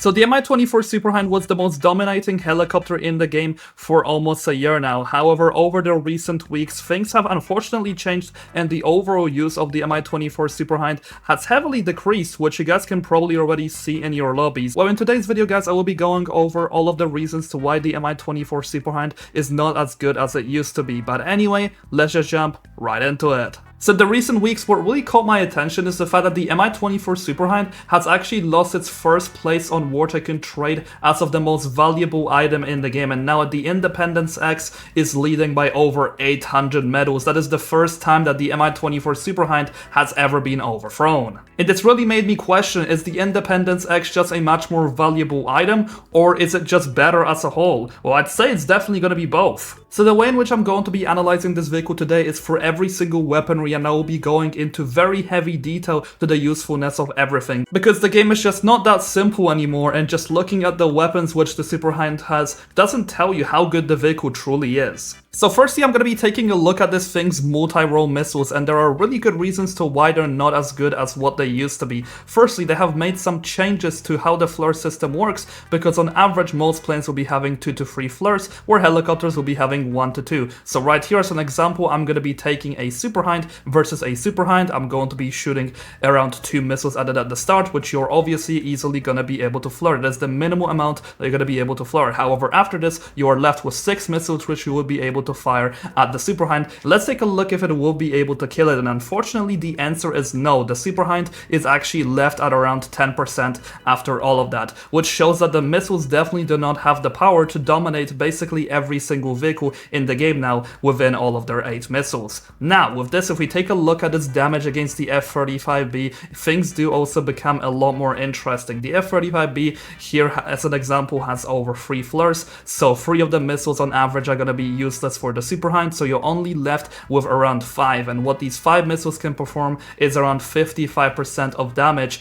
So the Mi-24 SuperHind was the most dominating helicopter in the game for almost a year now. However, over the recent weeks, things have unfortunately changed and the overall use of the Mi-24 SuperHind has heavily decreased, which you guys can probably already see in your lobbies. Well, in today's video, guys, I will be going over all of the reasons to why the Mi-24 SuperHind is not as good as it used to be. But anyway, let's just jump right into it. So the recent weeks, what really caught my attention is the fact that the Mi-24 SuperHind has actually lost its first place on Tycoon trade as of the most valuable item in the game, and now the Independence X is leading by over 800 medals. That is the first time that the Mi-24 SuperHind has ever been overthrown. And this really made me question, is the Independence X just a much more valuable item, or is it just better as a whole? Well, I'd say it's definitely going to be both. So the way in which I'm going to be analyzing this vehicle today is for every single weaponry, and I will be going into very heavy detail to the usefulness of everything, because the game is just not that simple anymore, and just looking at the weapons which the SuperHind has doesn't tell you how good the vehicle truly is. So firstly, I'm going to be taking a look at this thing's multi-role missiles, and there are really good reasons to why they're not as good as what they used to be. Firstly, they have made some changes to how the flare system works, because on average most planes will be having 2 to 3 flares, where helicopters will be having 1 to 2. So right here as an example, I'm going to be taking a SuperHind versus a SuperHind. I'm going to be shooting around 2 missiles at it at the start, which you're obviously easily going to be able to flare. That's the minimal amount that you're going to be able to flare. However, after this, you are left with 6 missiles, which you will be able to fire at the SuperHind. Let's take a look if it will be able to kill it, and unfortunately the answer is no. The SuperHind is actually left at around 10% after all of that, which shows that the missiles definitely do not have the power to dominate basically every single vehicle in the game now within all of their 8 missiles. Now with this, if we take a look at its damage against the F-35B, things do also become a lot more interesting. The F-35B here as an example has over 3 flares, so 3 of the missiles on average are going to be useless for the SuperHind, so you're only left with around 5, and what these 5 missiles can perform is around 55% of damage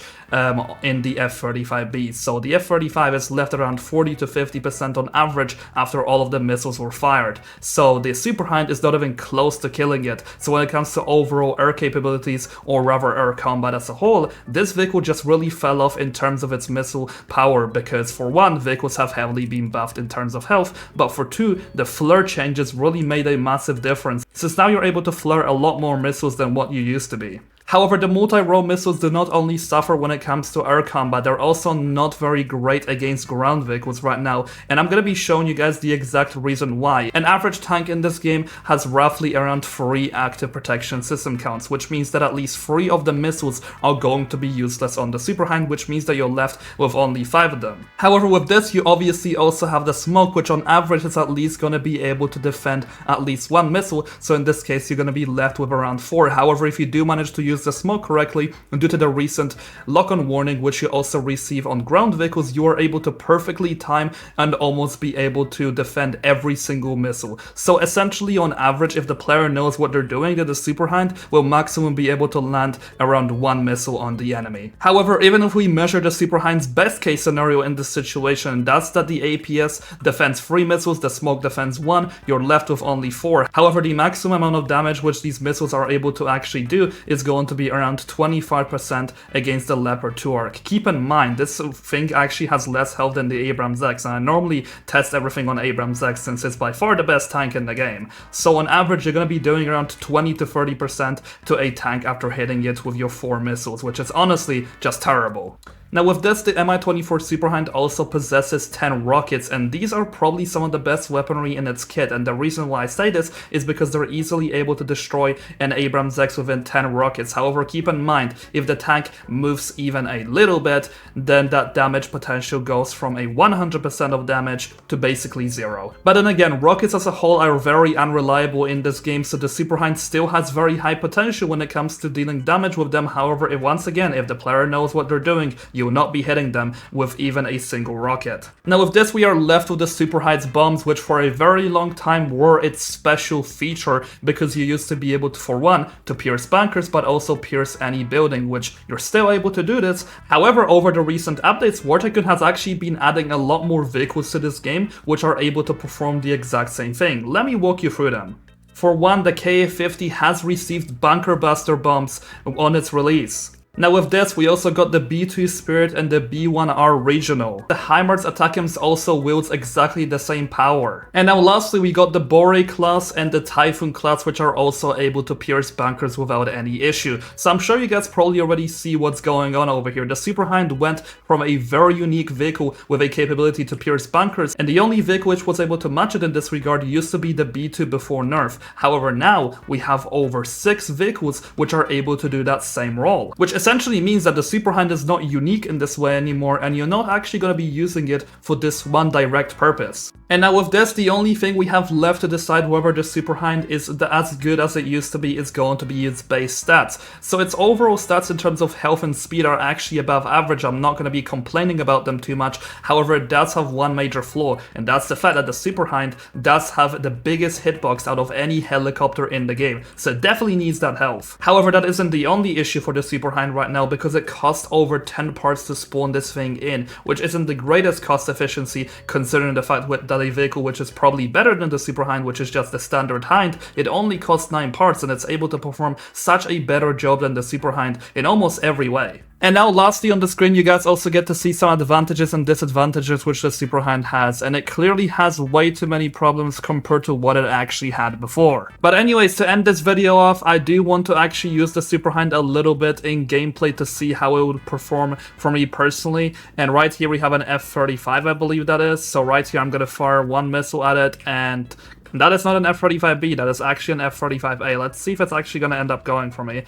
in the F-35B. So the F-35 is left around 40 to 50% on average after all of the missiles were fired. So the SuperHind is not even close to killing it. So when it comes to overall air capabilities, or rather air combat as a whole, this vehicle just really fell off in terms of its missile power, because for one, vehicles have heavily been buffed in terms of health, but for two, the flare changes really made a massive difference, since now you're able to flare a lot more missiles than what you used to be. However, the multi-role missiles do not only suffer when it comes to air combat, they're also not very great against ground vehicles right now, and I'm gonna be showing you guys the exact reason why. An average tank in this game has roughly around 3 active protection system counts, which means that at least 3 of the missiles are going to be useless on the SuperHind, which means that you're left with only 5 of them. However, with this, you obviously also have the smoke, which on average is at least gonna be able to defend at least 1 missile, so in this case, you're gonna be left with around 4. However, if you do manage to use the smoke correctly, due to the recent lock-on warning which you also receive on ground vehicles, you are able to perfectly time and almost be able to defend every single missile. So essentially, on average, if the player knows what they're doing, then the SuperHind will maximum be able to land around 1 missile on the enemy. However, even if we measure the SuperHind's best case scenario in this situation, that's that the APS defends 3 missiles, the smoke defends 1, you're left with only 4. However, the maximum amount of damage which these missiles are able to actually do is going to be around 25% against the Leopard 2 arc. Keep in mind, this thing actually has less health than the Abrams X, and I normally test everything on Abrams X since it's by far the best tank in the game. So on average, you're going to be doing around 20 to 30% to a tank after hitting it with your 4 missiles, which is honestly just terrible. Now with this, the Mi-24 SuperHind also possesses 10 rockets, and these are probably some of the best weaponry in its kit, and the reason why I say this is because they're easily able to destroy an Abrams X within 10 rockets. However, keep in mind, if the tank moves even a little bit, then that damage potential goes from a 100% of damage to basically 0. But then again, rockets as a whole are very unreliable in this game, so the SuperHind still has very high potential when it comes to dealing damage with them. However, if the player knows what they're doing, you will not be hitting them with even a single rocket. Now with this, we are left with the SuperHind's bombs, which for a very long time were its special feature, because you used to be able to, for one, to pierce bunkers, but also pierce any building, which you're still able to do this. However, over the recent updates, Tycoon has actually been adding a lot more vehicles to this game, which are able to perform the exact same thing. Let me walk you through them. For one, the KA-50 has received bunker buster bombs on its release. Now with this, we also got the B2 Spirit and the B1R Regional. The HIMARS Attackams also wields exactly the same power. And now lastly, we got the Bore class and the Typhoon class, which are also able to pierce bunkers without any issue. So I'm sure you guys probably already see what's going on over here. The SuperHind went from a very unique vehicle with a capability to pierce bunkers, and the only vehicle which was able to match it in this regard used to be the B2 before nerf. However, now we have over 6 vehicles which are able to do that same role, which essentially means that the SuperHind is not unique in this way anymore, and you're not actually going to be using it for this one direct purpose. And now with this, the only thing we have left to decide whether the SuperHind is as good as it used to be is going to be its base stats. So its overall stats in terms of health and speed are actually above average. I'm not going to be complaining about them too much. However, it does have one major flaw, and that's the fact that the SuperHind does have the biggest hitbox out of any helicopter in the game. So it definitely needs that health. However, that isn't the only issue for the SuperHind right now, because it costs over 10 parts to spawn this thing in, which isn't the greatest cost efficiency considering the fact that a vehicle which is probably better than the SuperHind, which is just the standard Hind, it only costs 9 parts and it's able to perform such a better job than the SuperHind in almost every way. And now lastly on the screen, you guys also get to see some advantages and disadvantages which the SuperHind has, and it clearly has way too many problems compared to what it actually had before. But anyways, to end this video off, I do want to actually use the SuperHind a little bit in gameplay to see how it would perform for me personally. And right here we have an F-35, I believe that is. So right here I'm gonna fire one missile at it, and that is not an F-35B, that is actually an F-35A. Let's see if it's actually gonna end up going for me.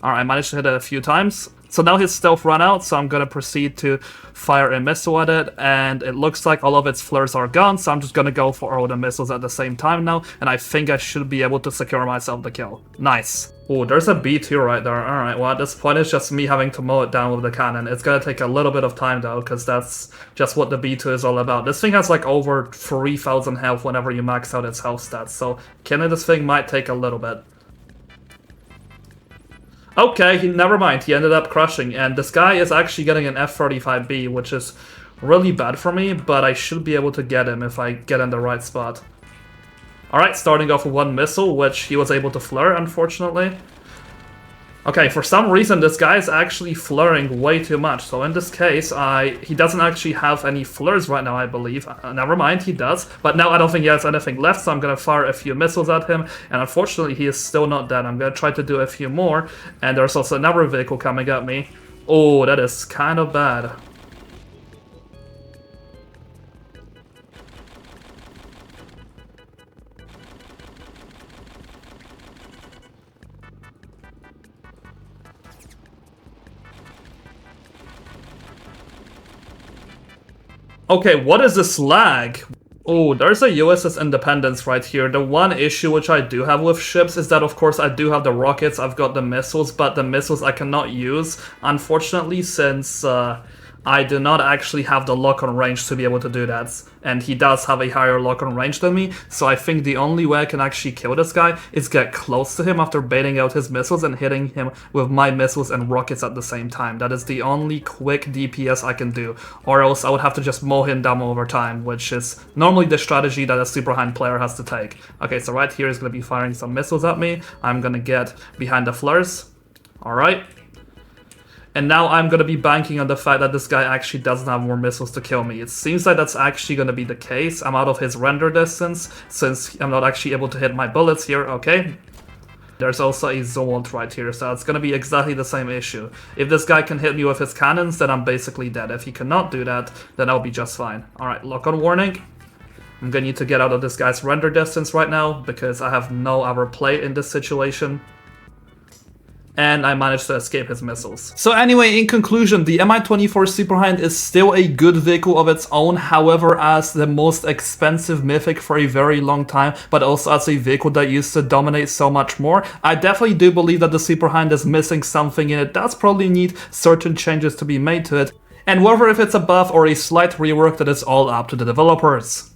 Alright, I managed to hit it a few times. So now his stealth ran out, so I'm gonna proceed to fire a missile at it, and it looks like all of its flares are gone, so I'm just gonna go for all the missiles at the same time now, and I think I should be able to secure myself the kill. Nice. Oh, there's a B2 right there. Alright, well at this point it's just me having to mow it down with the cannon. It's gonna take a little bit of time though, because that's just what the B2 is all about. This thing has like over 3,000 health whenever you max out its health stats, so killing this thing might take a little bit. Okay, never mind, he ended up crushing, and this guy is actually getting an F-35B, which is really bad for me, but I should be able to get him if I get in the right spot. Alright, starting off with one missile, which he was able to flare, unfortunately. Okay, for some reason this guy is actually flaring way too much, so in this case, he doesn't actually have any flares right now, I believe. Never mind, he does, but now I don't think he has anything left, so I'm gonna fire a few missiles at him, and unfortunately he is still not dead. I'm gonna try to do a few more, and there's also another vehicle coming at me. Oh, that is kind of bad. Okay, what is this lag? Oh, there's a USS Independence right here. The one issue which I do have with ships is that, of course, I do have the rockets, I've got the missiles, but the missiles I cannot use, unfortunately, since I do not actually have the lock-on range to be able to do that, and he does have a higher lock-on range than me, so I think the only way I can actually kill this guy is get close to him after baiting out his missiles and hitting him with my missiles and rockets at the same time. That is the only quick DPS I can do, or else I would have to just mow him down over time, which is normally the strategy that a SuperHind player has to take. Okay, so right here is going to be firing some missiles at me. I'm going to get behind the flares. Alright. And now I'm going to be banking on the fact that this guy actually doesn't have more missiles to kill me. It seems like that's actually going to be the case. I'm out of his render distance, since I'm not actually able to hit my bullets here. Okay. There's also a Zolt right here, so it's going to be exactly the same issue. If this guy can hit me with his cannons, then I'm basically dead. If he cannot do that, then I'll be just fine. Alright, lock-on warning. I'm going to need to get out of this guy's render distance right now, because I have no other play in this situation. And I managed to escape his missiles. So anyway, in conclusion, the Mi-24 SuperHind is still a good vehicle of its own, however, as the most expensive mythic for a very long time, but also as a vehicle that used to dominate so much more, I definitely do believe that the SuperHind is missing something, and it does probably need certain changes to be made to it. And whether if it's a buff or a slight rework, that is all up to the developers.